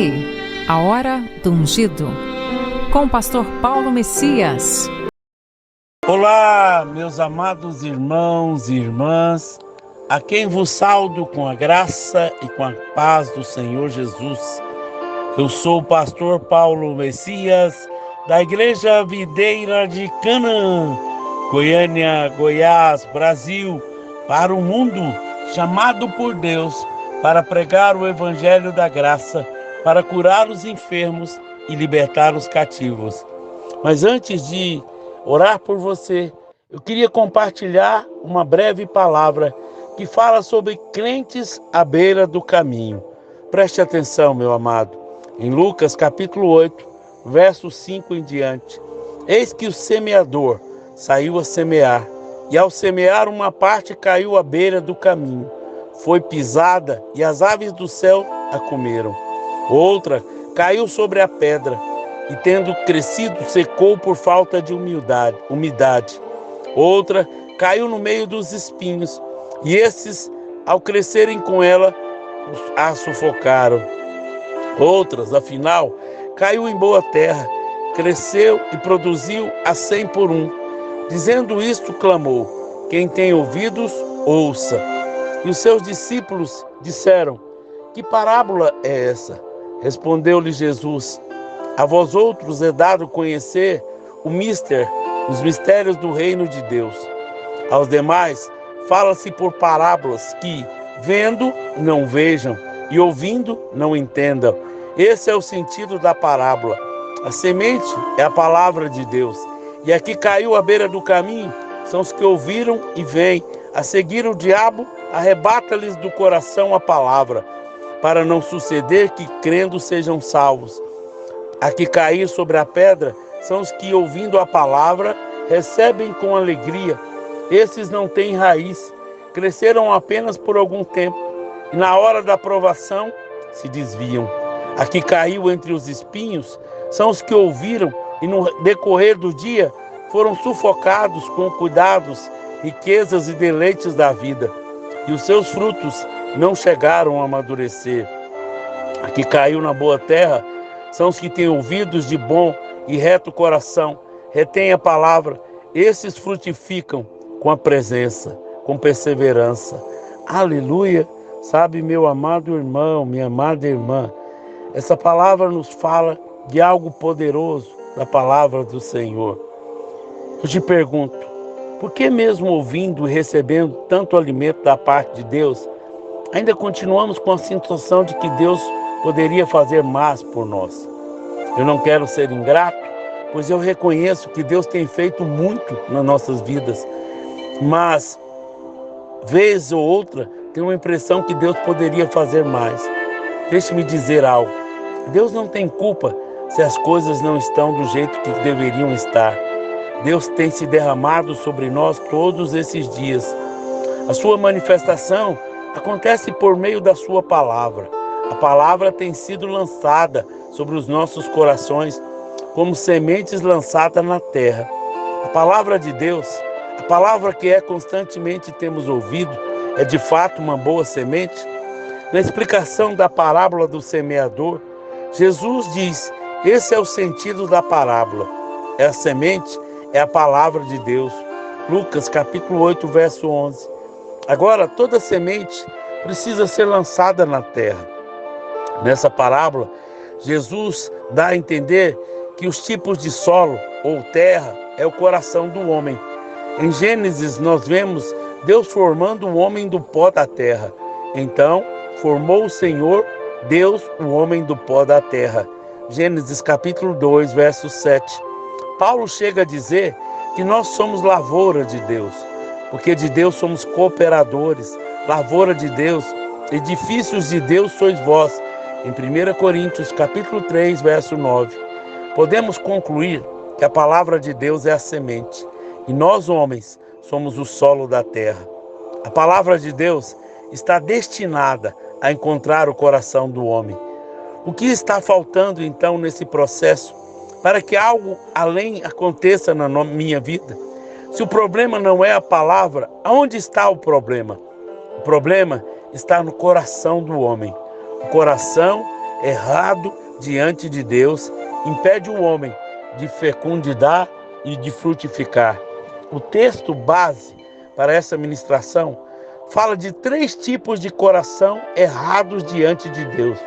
aí, a hora do ungido, com o pastor Paulo Messias. Olá, meus amados irmãos e irmãs, a quem vos saúdo com a graça e com a paz do Senhor Jesus. Eu sou o pastor Paulo Messias, da Igreja Videira de Canaã, Goiânia, Goiás, Brasil, para o mundo, chamado por Deus para pregar o Evangelho da Graça, para curar os enfermos e libertar os cativos. Mas antes de orar por você, eu queria compartilhar uma breve palavra que fala sobre crentes à beira do caminho. Preste atenção, meu amado. Em Lucas capítulo 8, verso 5 em diante. Eis que o semeador saiu a semear, e ao semear uma parte caiu à beira do caminho. Foi pisada e as aves do céu a comeram. Outra caiu sobre a pedra e, tendo crescido, secou por falta de umidade. Outra caiu no meio dos espinhos, e esses, ao crescerem com ela, a sufocaram. Outras, afinal, caiu em boa terra, cresceu e produziu a 100 por 1. Dizendo isto, clamou: quem tem ouvidos, ouça. E os seus discípulos disseram: que parábola é essa? Respondeu-lhe Jesus: a vós outros é dado conhecer os mistérios do reino de Deus. Aos demais fala-se por parábolas que, vendo, não vejam, e ouvindo, não entendam. Esse é o sentido da parábola. A semente é a palavra de Deus. E a que caiu à beira do caminho são os que ouviram e vêm. A seguir o diabo arrebata-lhes do coração a palavra, para não suceder que, crendo, sejam salvos. A que cair sobre a pedra são os que, ouvindo a palavra, recebem com alegria. Esses não têm raiz, cresceram apenas por algum tempo, e na hora da provação se desviam. A que caiu entre os espinhos são os que ouviram e, no decorrer do dia, foram sufocados com cuidados, riquezas e deleites da vida, e os seus frutos não chegaram a amadurecer. A que caiu na boa terra são os que têm ouvidos de bom e reto coração, retêm a palavra. Esses frutificam com a presença, com perseverança. Aleluia! Sabe, meu amado irmão, minha amada irmã, essa palavra nos fala de algo poderoso, da palavra do Senhor. Eu te pergunto, por que mesmo ouvindo e recebendo tanto alimento da parte de Deus, ainda continuamos com a sensação de que Deus poderia fazer mais por nós? Eu não quero ser ingrato, pois eu reconheço que Deus tem feito muito nas nossas vidas, mas, vez ou outra, tenho a impressão que Deus poderia fazer mais. Deixe-me dizer algo. Deus não tem culpa se as coisas não estão do jeito que deveriam estar. Deus tem se derramado sobre nós todos esses dias. A sua manifestação acontece por meio da sua palavra. A palavra tem sido lançada sobre os nossos corações como sementes lançadas na terra. A palavra de Deus, a palavra que constantemente temos ouvido, é de fato uma boa semente? Na explicação da parábola do semeador, Jesus diz: esse é o sentido da parábola. A semente é a palavra de Deus. Lucas capítulo 8, verso 11. Agora, toda semente precisa ser lançada na terra. Nessa parábola, Jesus dá a entender que os tipos de solo ou terra é o coração do homem. Em Gênesis, nós vemos Deus formando o homem do pó da terra. Então, formou o Senhor Deus o homem do pó da terra. Gênesis capítulo 2, verso 7. Paulo chega a dizer que nós somos lavoura de Deus, porque de Deus somos cooperadores, lavoura de Deus, edifícios de Deus sois vós. Em 1 Coríntios capítulo 3, verso 9. Podemos concluir que a palavra de Deus é a semente, e nós, homens, somos o solo da terra. A palavra de Deus está destinada a encontrar o coração do homem. O que está faltando, então, nesse processo para que algo além aconteça na minha vida? Se o problema não é a palavra, aonde está o problema? O problema está no coração do homem. O coração errado diante de Deus, impede o homem de fecundar e de frutificar. O texto base para essa ministração fala de 3 tipos de coração errados diante de Deus.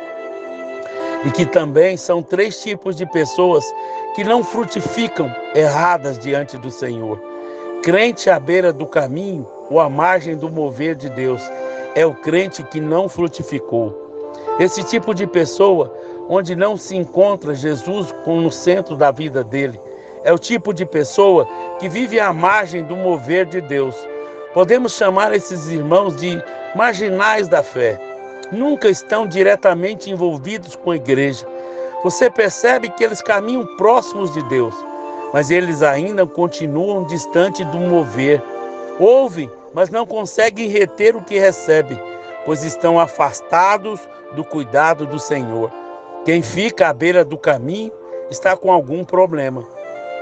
E que também são 3 tipos de pessoas que não frutificam erradas diante do Senhor. Crente à beira do caminho ou à margem do mover de Deus é o crente que não frutificou. Esse tipo de pessoa, onde não se encontra Jesus como no centro da vida dele, é o tipo de pessoa que vive à margem do mover de Deus. Podemos chamar esses irmãos de marginais da fé. Nunca estão diretamente envolvidos com a igreja. Você percebe que eles caminham próximos de Deus, mas eles ainda continuam distante do mover. Ouvem, mas não conseguem reter o que recebem, pois estão afastados do cuidado do Senhor. Quem fica à beira do caminho está com algum problema.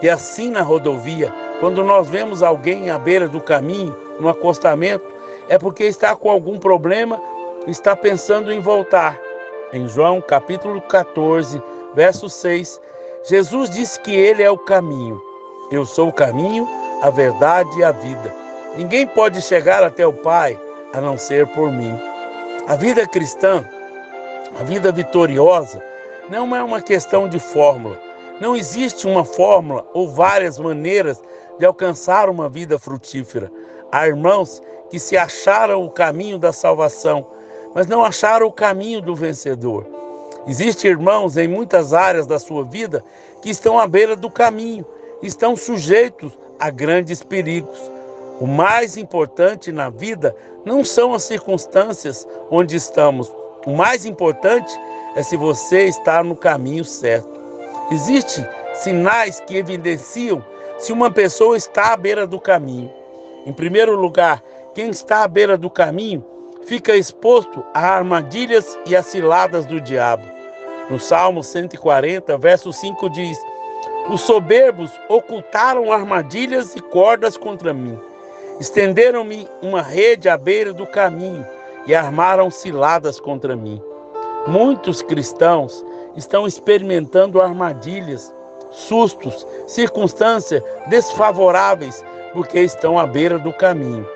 E assim na rodovia, quando nós vemos alguém à beira do caminho, no acostamento, é porque está com algum problema, está pensando em voltar. Em João capítulo 14, verso 6, Jesus disse que ele é o caminho. Eu sou o caminho, a verdade e a vida. Ninguém pode chegar até o Pai a não ser por mim. A vida cristã, a vida vitoriosa, não é uma questão de fórmula. Não existe uma fórmula ou várias maneiras de alcançar uma vida frutífera. Há irmãos que se acharam o caminho da salvação, mas não acharam o caminho do vencedor. Existem irmãos em muitas áreas da sua vida que estão à beira do caminho, estão sujeitos a grandes perigos. O mais importante na vida não são as circunstâncias onde estamos. O mais importante é se você está no caminho certo. Existem sinais que evidenciam se uma pessoa está à beira do caminho. Em primeiro lugar, quem está à beira do caminho fica exposto a armadilhas e a ciladas do diabo. No Salmo 140, verso 5 diz: os soberbos ocultaram armadilhas e cordas contra mim. Estenderam-me uma rede à beira do caminho e armaram ciladas contra mim. Muitos cristãos estão experimentando armadilhas, sustos, circunstâncias desfavoráveis porque estão à beira do caminho.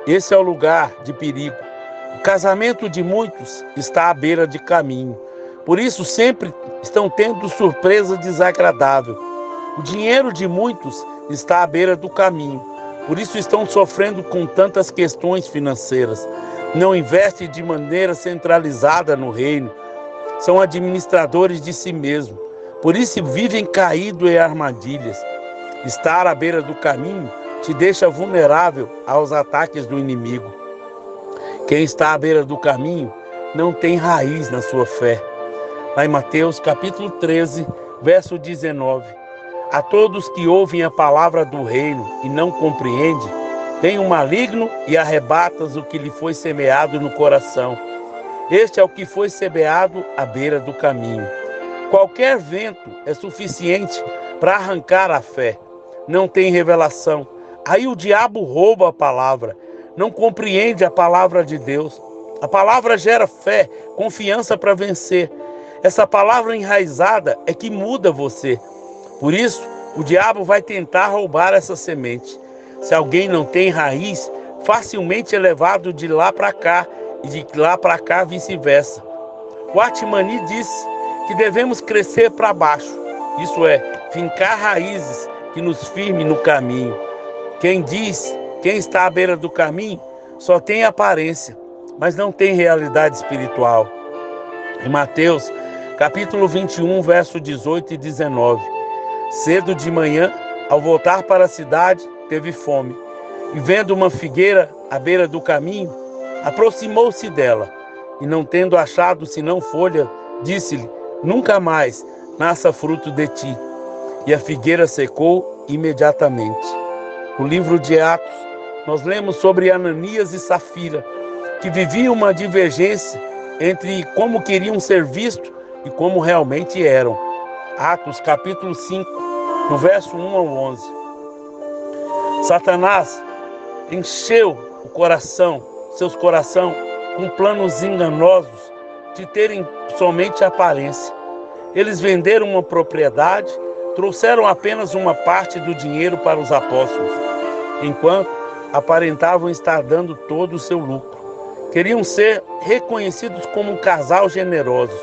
Esse é o lugar de perigo. O casamento de muitos está à beira de caminho. Por isso sempre estão tendo surpresa desagradável. O dinheiro de muitos está à beira do caminho. Por isso estão sofrendo com tantas questões financeiras. Não investem de maneira centralizada no reino. São administradores de si mesmos. Por isso vivem caídos em armadilhas. Estar à beira do caminho te deixa vulnerável aos ataques do inimigo. Quem está à beira do caminho não tem raiz na sua fé. Lá em Mateus capítulo 13, verso 19. A todos que ouvem a palavra do reino e não compreendem, vem o maligno e arrebatas o que lhe foi semeado no coração. Este é o que foi semeado à beira do caminho. Qualquer vento é suficiente para arrancar a fé. Não tem revelação. Aí o diabo rouba a palavra. Não compreende a palavra de Deus. A palavra gera fé, confiança para vencer. Essa palavra enraizada é que muda você. Por isso, o diabo vai tentar roubar essa semente. Se alguém não tem raiz, facilmente é levado de lá para cá e de lá para cá vice-versa. O Atmani disse que devemos crescer para baixo, isso é, fincar raízes que nos firme no caminho. Quem está à beira do caminho, só tem aparência, mas não tem realidade espiritual. Em Mateus, capítulo 21, verso 18 e 19. Cedo de manhã, ao voltar para a cidade, teve fome. E vendo uma figueira à beira do caminho, aproximou-se dela. E não tendo achado senão folha, disse-lhe: nunca mais nasça fruto de ti. E a figueira secou imediatamente. No livro de Atos, nós lemos sobre Ananias e Safira, que viviam uma divergência entre como queriam ser vistos e como realmente eram. Atos capítulo 5, no verso 1 ao 11. Satanás encheu seus corações com planos enganosos de terem somente aparência. Eles venderam uma propriedade, trouxeram apenas uma parte do dinheiro para os apóstolos, enquanto aparentavam estar dando todo o seu lucro. Queriam ser reconhecidos como um casal generoso,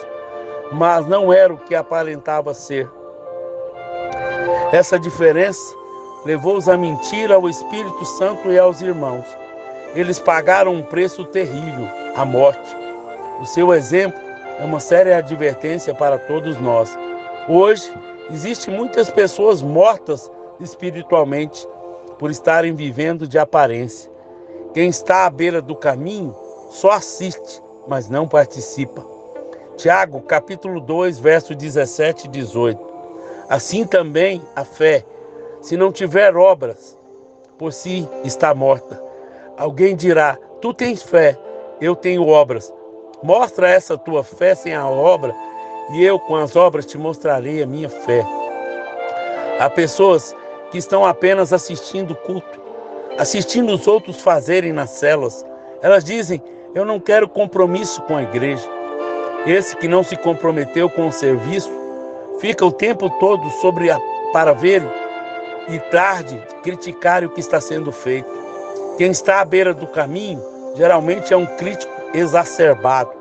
mas não era o que aparentava ser. Essa diferença levou-os a mentir ao Espírito Santo e aos irmãos. Eles pagaram um preço terrível, a morte. O seu exemplo é uma séria advertência para todos nós. Hoje, existem muitas pessoas mortas espiritualmente por estarem vivendo de aparência. Quem está à beira do caminho só assiste, mas não participa. Tiago, capítulo 2, verso 17 e 18. Assim também a fé, se não tiver obras, por si está morta. Alguém dirá: tu tens fé, eu tenho obras. Mostra essa tua fé sem a obra, e eu com as obras te mostrarei a minha fé. Há pessoas que estão apenas assistindo o culto, assistindo os outros fazerem nas células. Elas dizem: eu não quero compromisso com a igreja. Esse que não se comprometeu com o serviço, fica o tempo todo para ver e tarde criticar o que está sendo feito. Quem está à beira do caminho geralmente é um crítico exacerbado.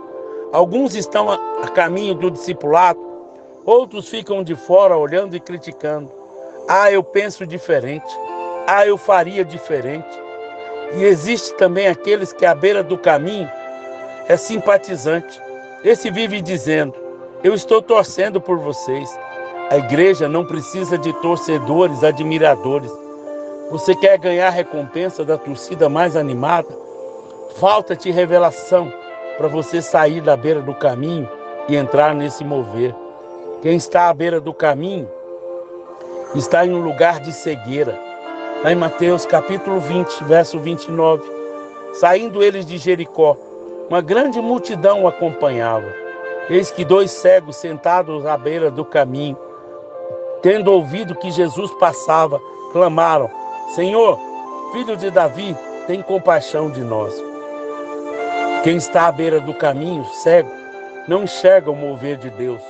Alguns estão a caminho do discipulado, outros ficam de fora olhando e criticando. Ah, eu penso diferente. Ah, eu faria diferente. E existe também aqueles que à beira do caminho é simpatizante. Esse vive dizendo: eu estou torcendo por vocês. A igreja não precisa de torcedores, admiradores. Você quer ganhar recompensa da torcida mais animada? Falta-te revelação para você sair da beira do caminho e entrar nesse mover. Quem está à beira do caminho está em um lugar de cegueira. Lá em Mateus capítulo 20, verso 29. Saindo eles de Jericó, uma grande multidão o acompanhava. Eis que 2 cegos sentados à beira do caminho, tendo ouvido que Jesus passava, clamaram: Senhor, filho de Davi, tem compaixão de nós. Quem está à beira do caminho, cego, não enxerga o mover de Deus,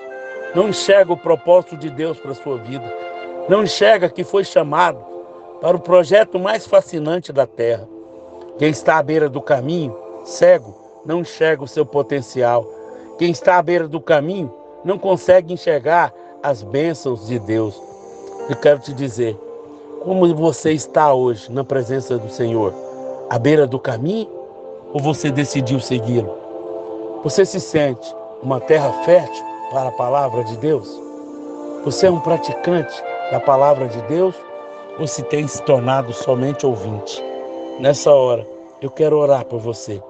não enxerga o propósito de Deus para a sua vida, não enxerga que foi chamado para o projeto mais fascinante da terra. Quem está à beira do caminho, cego, não enxerga o seu potencial. Quem está à beira do caminho não consegue enxergar as bênçãos de Deus. Eu quero te dizer, como você está hoje na presença do Senhor? À beira do caminho? Ou você decidiu segui-lo? Você se sente uma terra fértil para a palavra de Deus? Você é um praticante da palavra de Deus? Ou se tem se tornado somente ouvinte? Nessa hora, eu quero orar por você,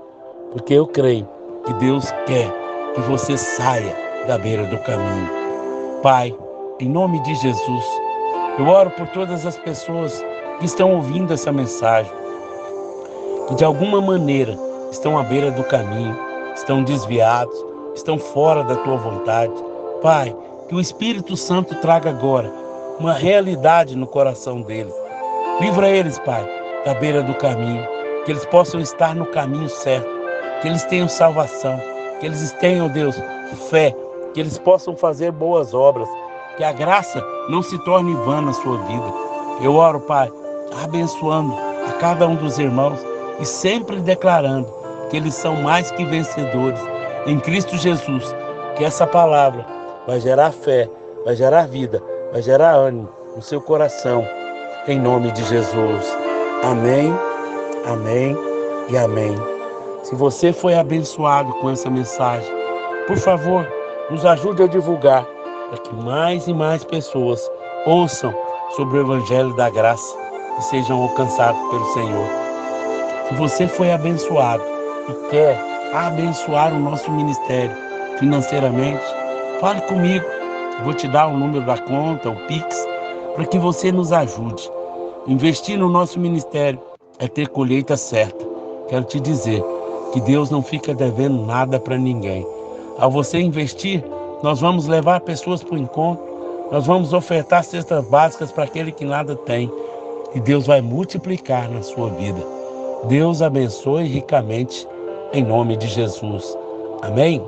porque eu creio que Deus quer que você saia da beira do caminho. Pai, em nome de Jesus, eu oro por todas as pessoas que estão ouvindo essa mensagem, que de alguma maneira estão à beira do caminho, estão desviados, estão fora da tua vontade. Pai, que o Espírito Santo traga agora uma realidade no coração deles. Livra eles, Pai, da beira do caminho, que eles possam estar no caminho certo, que eles tenham salvação, que eles tenham, Deus, fé, que eles possam fazer boas obras, que a graça não se torne vã na sua vida. Eu oro, Pai, abençoando a cada um dos irmãos e sempre declarando que eles são mais que vencedores em Cristo Jesus, que essa palavra vai gerar fé, vai gerar vida, vai gerar ânimo no seu coração, em nome de Jesus. Amém, amém e amém. Se você foi abençoado com essa mensagem, por favor, nos ajude a divulgar, para que mais e mais pessoas ouçam sobre o Evangelho da Graça e sejam alcançados pelo Senhor. Se você foi abençoado e quer abençoar o nosso ministério financeiramente, fale comigo. Vou te dar o número da conta, o Pix, para que você nos ajude. Investir no nosso ministério é ter colheita certa. Quero te dizer que Deus não fica devendo nada para ninguém. Ao você investir, nós vamos levar pessoas para o encontro, nós vamos ofertar cestas básicas para aquele que nada tem. E Deus vai multiplicar na sua vida. Deus abençoe ricamente, em nome de Jesus. Amém?